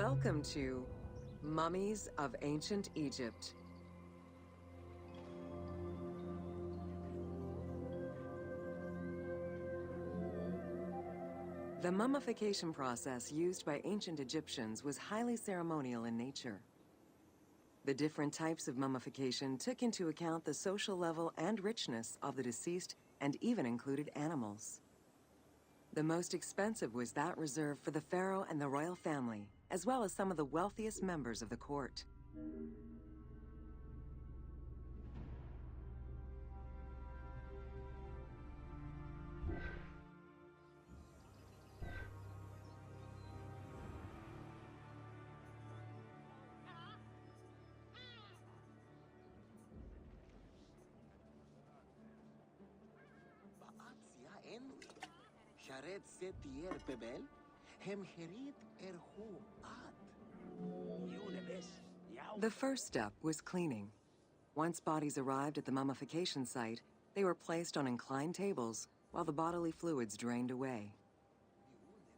Welcome to Mummies of Ancient Egypt. The mummification process used by ancient Egyptians was highly ceremonial in nature. The different types of mummification took into account the social level and richness of the deceased and even included animals. The most expensive was that reserved for the pharaoh and the royal family, as well as some of the wealthiest members of the court. The first step was cleaning. Once bodies arrived at the mummification site, they were placed on inclined tables while the bodily fluids drained away.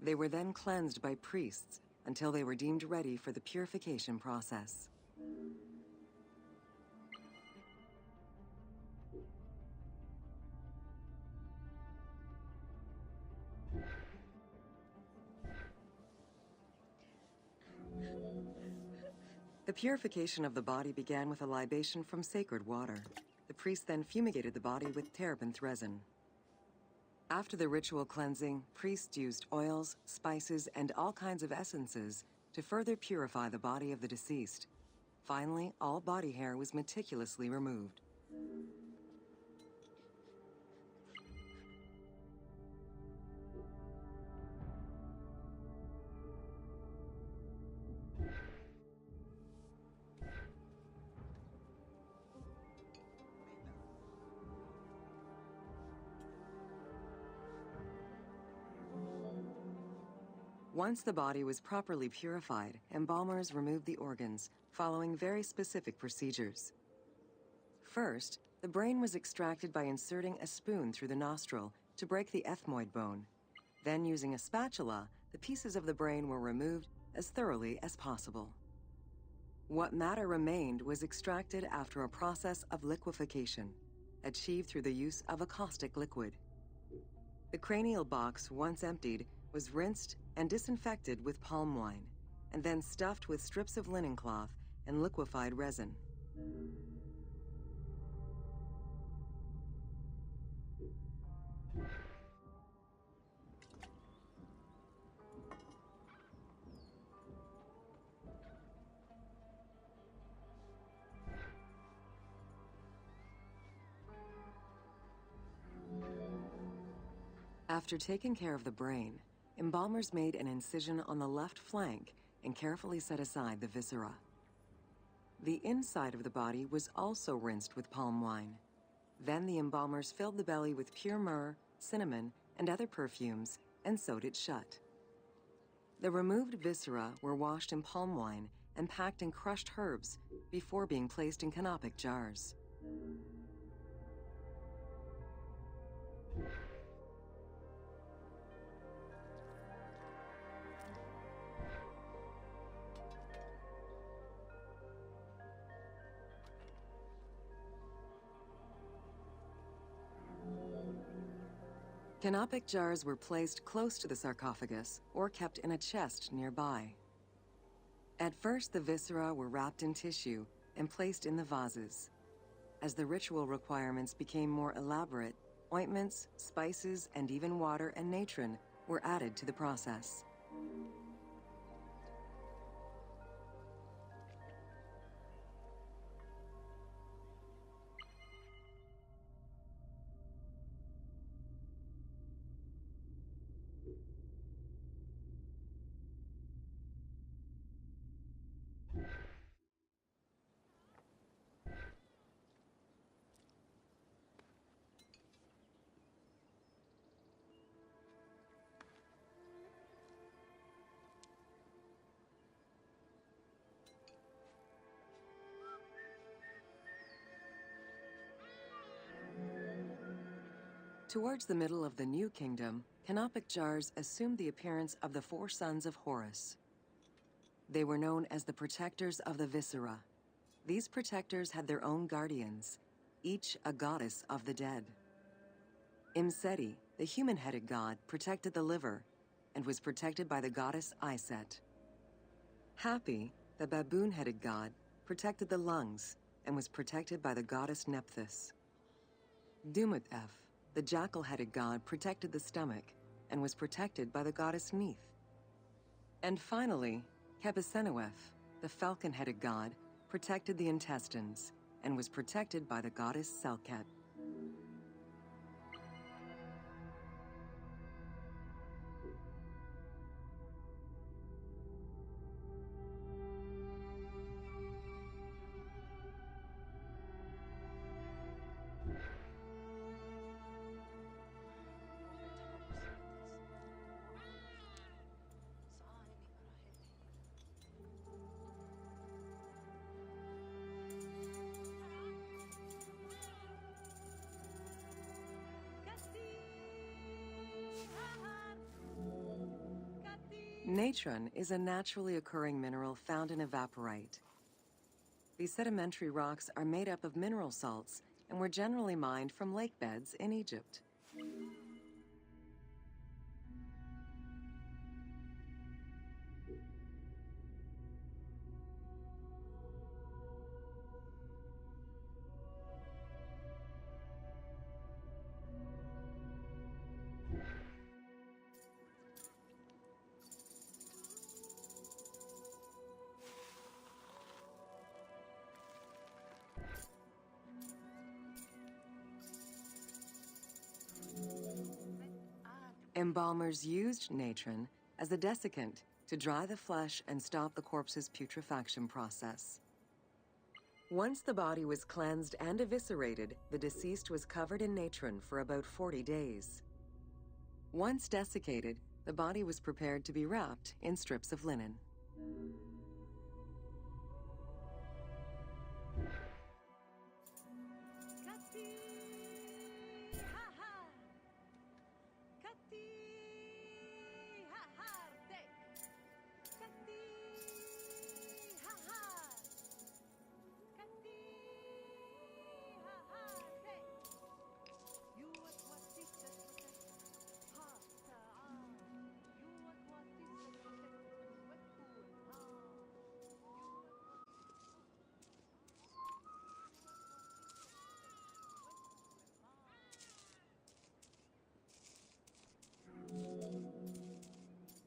They were then cleansed by priests until they were deemed ready for the purification process. The purification of the body began with a libation from sacred water. The priest then fumigated the body with terebinth resin. After the ritual cleansing, priests used oils, spices, and all kinds of essences to further purify the body of the deceased. Finally, all body hair was meticulously removed. Once the body was properly purified, embalmers removed the organs, following very specific procedures. First, the brain was extracted by inserting a spoon through the nostril to break the ethmoid bone. Then, using a spatula, the pieces of the brain were removed as thoroughly as possible. What matter remained was extracted after a process of liquefaction, achieved through the use of a caustic liquid. The cranial box, once emptied, was rinsed and disinfected with palm wine, and then stuffed with strips of linen cloth and liquefied resin. After taking care of the brain, embalmers made an incision on the left flank and carefully set aside the viscera. The inside of the body was also rinsed with palm wine. Then the embalmers filled the belly with pure myrrh, cinnamon, and other perfumes and sewed it shut. The removed viscera were washed in palm wine and packed in crushed herbs before being placed in canopic jars. Canopic jars were placed close to the sarcophagus or kept in a chest nearby. At first, the viscera were wrapped in tissue and placed in the vases. As the ritual requirements became more elaborate, ointments, spices, and even water and natron were added to the process. Towards the middle of the New Kingdom, canopic jars assumed the appearance of the four sons of Horus. They were known as the protectors of the viscera. These protectors had their own guardians, each a goddess of the dead. Imseti, the human-headed god, protected the liver and was protected by the goddess Iset. Hapi, the baboon-headed god, protected the lungs and was protected by the goddess Nephthys. Dumutef, the jackal-headed god, protected the stomach and was protected by the goddess Neith. And finally, Kepisenuef, the falcon-headed god, protected the intestines and was protected by the goddess Selket. Natron is a naturally occurring mineral found in evaporite. These sedimentary rocks are made up of mineral salts and were generally mined from lake beds in Egypt. Embalmers used natron as a desiccant to dry the flesh and stop the corpse's putrefaction process. Once the body was cleansed and eviscerated, the deceased was covered in natron for about 40 days. Once desiccated, the body was prepared to be wrapped in strips of linen.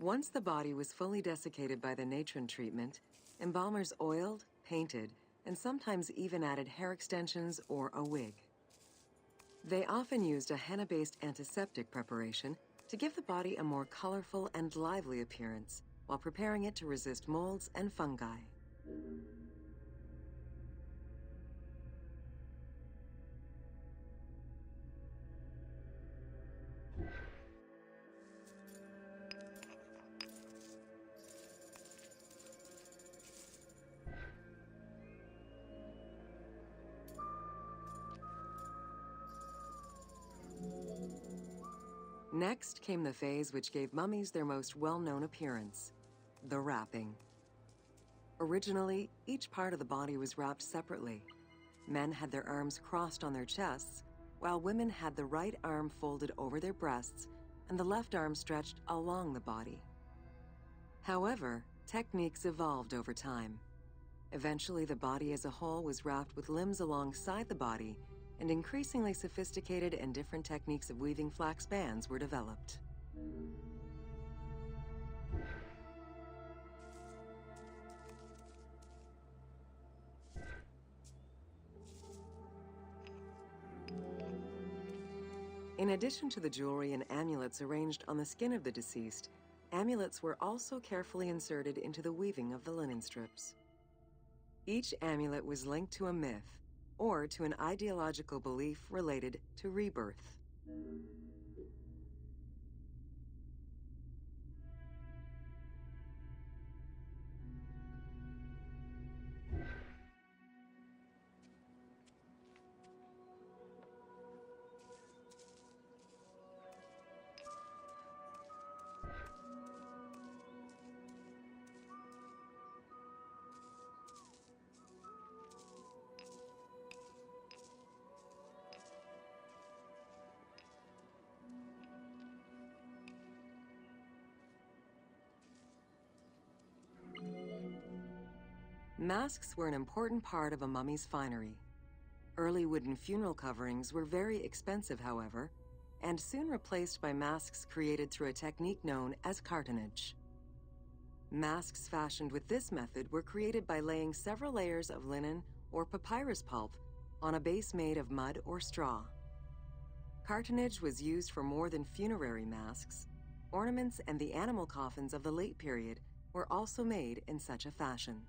Once the body was fully desiccated by the natron treatment, embalmers oiled, painted, and sometimes even added hair extensions or a wig. They often used a henna-based antiseptic preparation to give the body a more colorful and lively appearance while preparing it to resist molds and fungi. Next came the phase which gave mummies their most well-known appearance, the wrapping. Originally, each part of the body was wrapped separately. Men had their arms crossed on their chests, while women had the right arm folded over their breasts and the left arm stretched along the body. However, techniques evolved over time. Eventually, the body as a whole was wrapped with limbs alongside the body, and increasingly sophisticated and different techniques of weaving flax bands were developed. In addition to the jewelry and amulets arranged on the skin of the deceased, amulets were also carefully inserted into the weaving of the linen strips. Each amulet was linked to a myth, or to an ideological belief related to rebirth. Masks were an important part of a mummy's finery. Early wooden funeral coverings were very expensive, however, and soon replaced by masks created through a technique known as cartonnage. Masks fashioned with this method were created by laying several layers of linen or papyrus pulp on a base made of mud or straw. Cartonnage was used for more than funerary masks. Ornaments and the animal coffins of the late period were also made in such a fashion.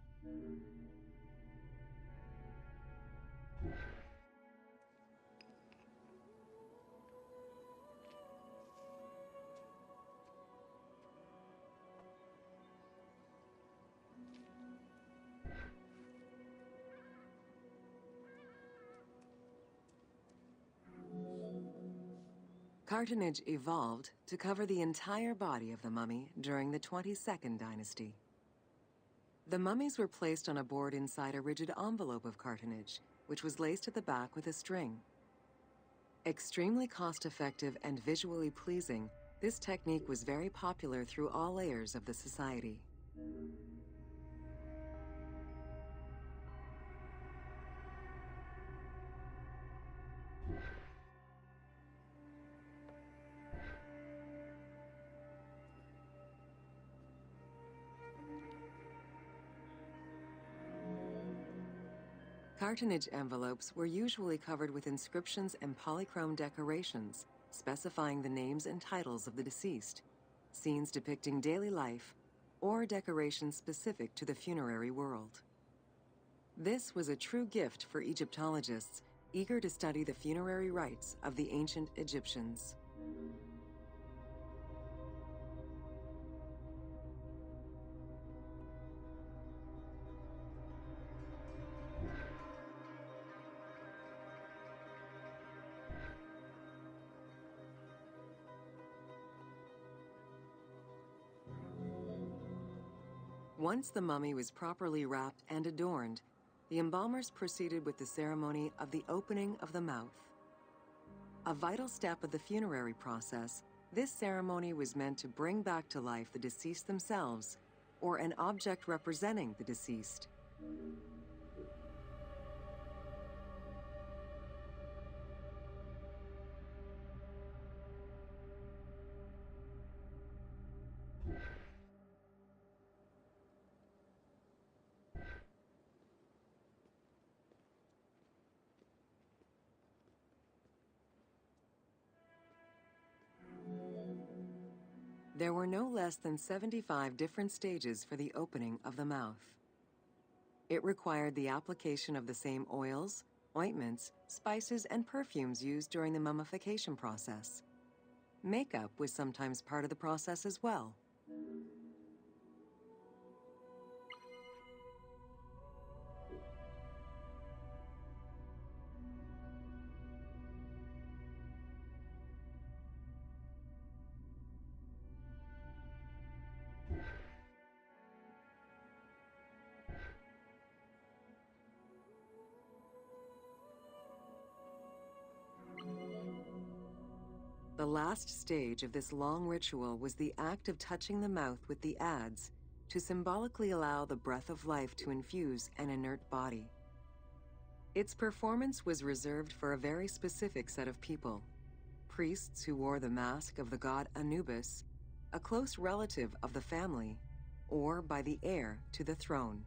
Cartonnage evolved to cover the entire body of the mummy during the 22nd dynasty. The mummies were placed on a board inside a rigid envelope of cartonnage, which was laced at the back with a string. Extremely cost-effective and visually pleasing, this technique was very popular through all layers of the society. Cartonnage envelopes were usually covered with inscriptions and polychrome decorations specifying the names and titles of the deceased, scenes depicting daily life, or decorations specific to the funerary world. This was a true gift for Egyptologists eager to study the funerary rites of the ancient Egyptians. Once the mummy was properly wrapped and adorned, the embalmers proceeded with the ceremony of the opening of the mouth. A vital step of the funerary process, this ceremony was meant to bring back to life the deceased themselves or an object representing the deceased. There were no less than 75 different stages for the opening of the mouth. It required the application of the same oils, ointments, spices, and perfumes used during the mummification process. Makeup was sometimes part of the process as well. The last stage of this long ritual was the act of touching the mouth with the adze to symbolically allow the breath of life to infuse an inert body. Its performance was reserved for a very specific set of people: priests who wore the mask of the god Anubis, a close relative of the family, or by the heir to the throne.